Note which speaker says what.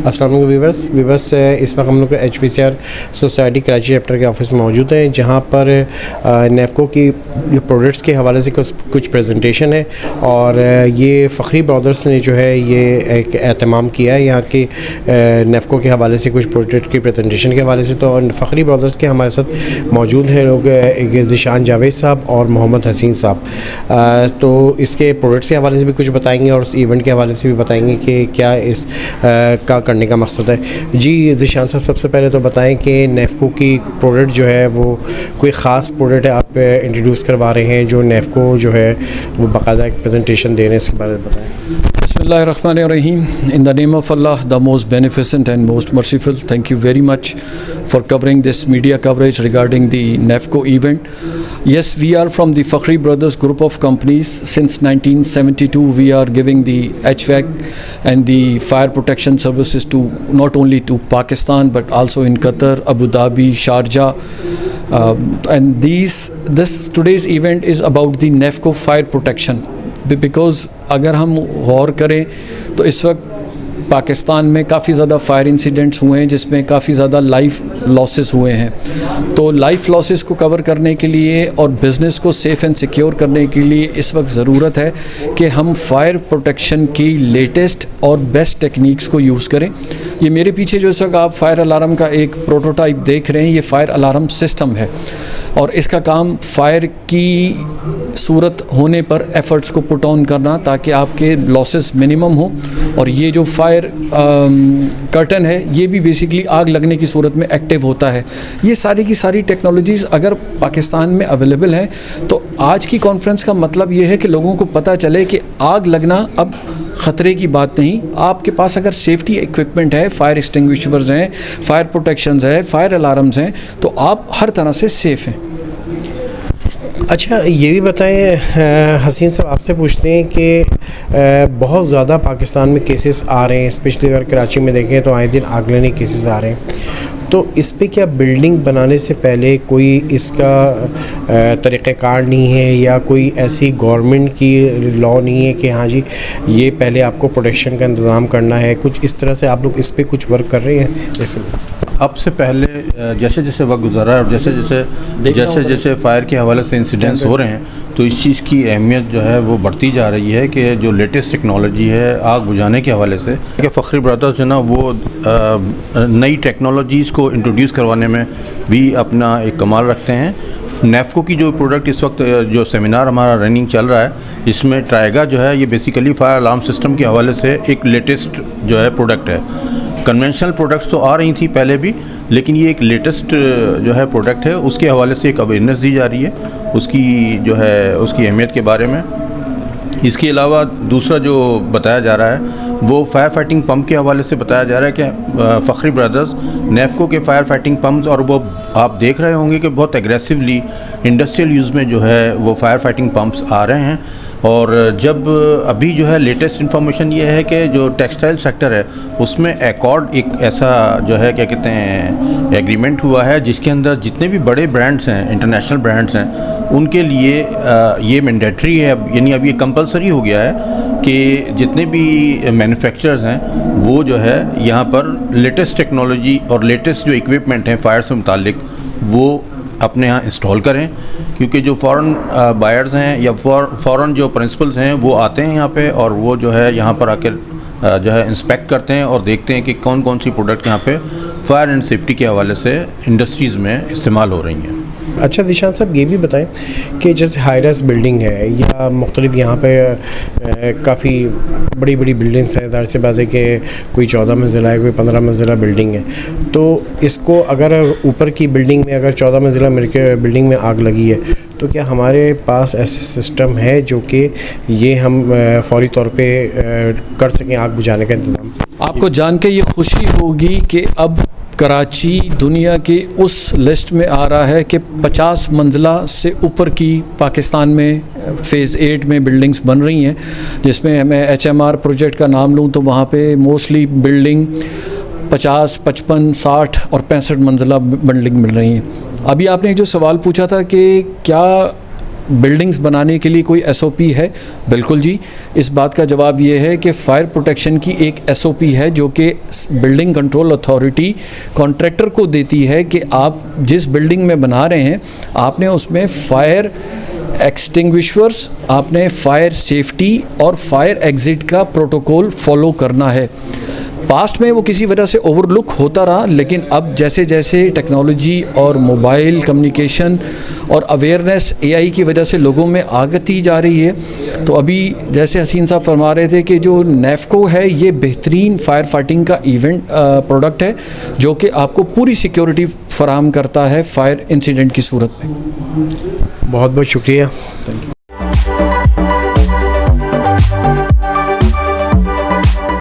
Speaker 1: अस्सलाम वालेकुम वीवर्स इस वक्त हम लोग HPCR सोसाइटी कराची चैप्टर के ऑफिस में मौजूद हैं, जहां पर नेफ़को की प्रोडक्ट्स के हवाले से कुछ प्रेजेंटेशन है। और ये फ़खरी ब्रदर्स ने जो है ये एक एहतमाम किया है यहाँ के नेफ़को के हवाले से, कुछ प्रोडक्ट की प्रेजेंटेशन के हवाले से। तो फ़खरी ब्रदर्स के हमारे साथ मौजूद हैं लोग, एक ज़ीशान जावेद साहब और मोहम्मद हसीन साहब। तो इसके प्रोडक्ट्स के हवाले से भी कुछ बताएंगे और इस इवेंट के हवाले से भी बताएंगे कि क्या इस का करने का मकसद है। जी ज़ीशान साहब, सबसे पहले तो बताएं कि नेफ़को की प्रोडक्ट जो है वो कोई ख़ास प्रोडक्ट है आप इंट्रोड्यूस करवा रहे हैं जो नेफ़को जो है वो बाकायदा एक प्रेजेंटेशन दे रहे हैं, इसके बारे में बताएं।
Speaker 2: Bismillahirrahmanirrahim. In the name of Allah, the most beneficent and most merciful, thank you very much for covering this media coverage regarding the NEFCO event. Yes, we are from the Fakhri Brothers group of companies. Since 1972, we are giving the HVAC and the fire protection services to not only to Pakistan but also in Qatar, Abu Dhabi, Sharjah. And this today's event is about the NEFCO fire protection. Because अगर हम गौर करें तो इस वक्त पाकिस्तान में काफ़ी ज़्यादा fire incidents हुए हैं जिसमें काफ़ी ज़्यादा लाइफ लॉसेस हुए हैं। तो लाइफ लॉसेस को कवर करने के लिए और बिज़नेस को सेफ़ एंड सिक्योर करने के लिए इस वक्त ज़रूरत है कि हम फायर प्रोटेक्शन की लेटेस्ट और बेस्ट टेक्निक्स को यूज़ करें। ये मेरे पीछे जो इस वक्त आप फायर अलार्म का एक प्रोटोटाइप देख रहे हैं, ये फायर अलार्म सिस्टम है और इसका काम फायर की सूरत होने पर एफ़र्ट्स को पुट ऑन करना ताकि आपके लॉसेस मिनिमम हो। और ये जो फायर कर्टन है ये भी बेसिकली आग लगने की सूरत में एक्टिव होता है। ये सारी की सारी टेक्नोलॉजीज़ अगर पाकिस्तान में अवेलेबल हैं तो आज की कॉन्फ्रेंस का मतलब ये है कि लोगों को पता चले कि आग लगना अब ख़तरे की बात नहीं। आपके पास अगर सेफ्टी इक्विपमेंट है, फायर एक्सटिंग्विशर्स हैं, फायर प्रोटेक्शंस है, फायर अलार्म्स हैं, तो आप हर तरह से सेफ़ हैं।
Speaker 1: अच्छा, ये भी बताएं हसीन साहब, आपसे पूछते हैं कि बहुत ज़्यादा पाकिस्तान में केसेस आ रहे हैं, स्पेशली अगर कराची में देखें तो आए दिन आग लगने के केसेस आ रहे हैं। तो इस पे क्या बिल्डिंग बनाने से पहले कोई इसका तरीक़ाकार नहीं है या कोई ऐसी गवर्नमेंट की लॉ नहीं है कि हाँ जी ये पहले आपको प्रोटेक्शन का इंतज़ाम करना है? कुछ इस तरह से आप लोग इस पे कुछ वर्क कर रहे हैं? जैसे
Speaker 3: अब से पहले जैसे जैसे वक्त गुजारा है और जैसे जैसे फायर के हवाले से इंसिडेंट्स हो रहे हैं तो इस चीज़ की अहमियत जो है वो बढ़ती जा रही है कि जो लेटेस्ट टेक्नोलॉजी है आग बुझाने के हवाले से कि फ़खरी ब्रदर्स जो ना वो नई टेक्नोलॉजीज़ को इंट्रोड्यूस करवाने में भी अपना एक कमाल रखते हैं। नेफ़को की जो प्रोडक्ट इस वक्त जो सेमिनार हमारा रनिंग चल रहा है इसमें ट्राइगा जो है ये बेसिकली फायर अलार्म सिस्टम के हवाले से एक लेटेस्ट जो है प्रोडक्ट है। कन्वेंशनल प्रोडक्ट्स तो आ रही थी पहले भी, लेकिन ये एक लेटेस्ट जो है प्रोडक्ट है, उसके हवाले से एक अवेयरनेस दी जा रही है उसकी जो है उसकी अहमियत के बारे में। इसके अलावा दूसरा जो बताया जा रहा है वो फायर फाइटिंग पम्प के हवाले से बताया जा रहा है कि फ़खरी ब्रदर्स नेफ़को के फायर फाइटिंग पम्प्स, और वो आप देख रहे होंगे कि बहुत एग्रेसिवली इंडस्ट्रियल यूज़ में जो है वो फायर फाइटिंग पम्प्स आ रहे हैं। और जब अभी जो है लेटेस्ट इन्फॉर्मेशन ये है कि जो टेक्सटाइल सेक्टर है उसमें एकॉर्ड एक ऐसा जो है क्या कहते हैं एग्रीमेंट हुआ है जिसके अंदर जितने भी बड़े ब्रांड्स हैं, इंटरनेशनल ब्रांड्स हैं, उनके लिए ये मैंडेटरी है, यानी अब ये कंपलसरी हो गया है कि जितने भी मैन्युफैक्चरर्स हैं वो जो है यहाँ पर लेटेस्ट टेक्नोलॉजी और लेटेस्ट जो इक्विपमेंट हैं फायर से मुतालिक वो अपने यहाँ इंस्टॉल करें, क्योंकि जो फ़ॉरेन बायर्स हैं या फ़ॉरेन जो प्रिंसिपल्स हैं वो आते हैं यहाँ पे और वो जो है यहाँ पर आकर जो है इंस्पेक्ट करते हैं और देखते हैं कि कौन कौन सी प्रोडक्ट यहाँ पे फायर एंड सेफ्टी के हवाले से इंडस्ट्रीज़ में इस्तेमाल हो रही हैं।
Speaker 1: अच्छा ज़ीशान साहब, ये भी बताएं कि जैसे हाईराइज बिल्डिंग है या मुख्तलिफ यहाँ पे काफ़ी बड़ी बड़ी बिल्डिंग्स हैं, ज़ाहिर सी बात है कि कोई 14 मंजिला है, कोई 15 मंजिला बिल्डिंग है, तो इसको अगर ऊपर की बिल्डिंग में अगर 14 मंजिला बिल्डिंग में आग लगी है तो क्या हमारे पास ऐसे सिस्टम है जो कि ये हम फौरी तौर पे कर सकें आग बुझाने का इंतज़ाम?
Speaker 2: आपको जान के ये खुशी होगी कि अब कराची दुनिया की उस लिस्ट में आ रहा है कि 50 मंजिला से ऊपर की पाकिस्तान में फ़ेज़ 8 में बिल्डिंग्स बन रही हैं, जिसमें मैं HMR प्रोजेक्ट का नाम लूँ तो वहाँ पे मोस्टली बिल्डिंग 50, 55, 60 और 65 मंजिला बिल्डिंग मिल रही हैं। अभी आपने जो सवाल पूछा था कि क्या बिल्डिंग्स बनाने के लिए कोई SOP है? बिल्कुल जी। इस बात का जवाब ये है कि फायर प्रोटेक्शन की एक SOP है जो कि बिल्डिंग कंट्रोल अथॉरिटी कॉन्ट्रैक्टर को देती है कि आप जिस बिल्डिंग में बना रहे हैं आपने उसमें फायर एक्सटिंग्विशर्स, आपने फायर सेफ्टी और फायर एग्जिट का प्रोटोकॉल फॉलो करना है। पास्ट में वो किसी वजह से ओवरलुक होता रहा, लेकिन अब जैसे जैसे टेक्नोलॉजी और मोबाइल कम्युनिकेशन और अवेयरनेस AI की वजह से लोगों में आगती जा रही है, तो अभी जैसे हसीन साहब फरमा रहे थे कि जो नेफको है ये बेहतरीन फायर फाइटिंग का इवेंट प्रोडक्ट है जो कि आपको पूरी सिक्योरिटी फराहम करता है फायर इंसिडेंट की सूरत में।
Speaker 1: बहुत बहुत शुक्रिया।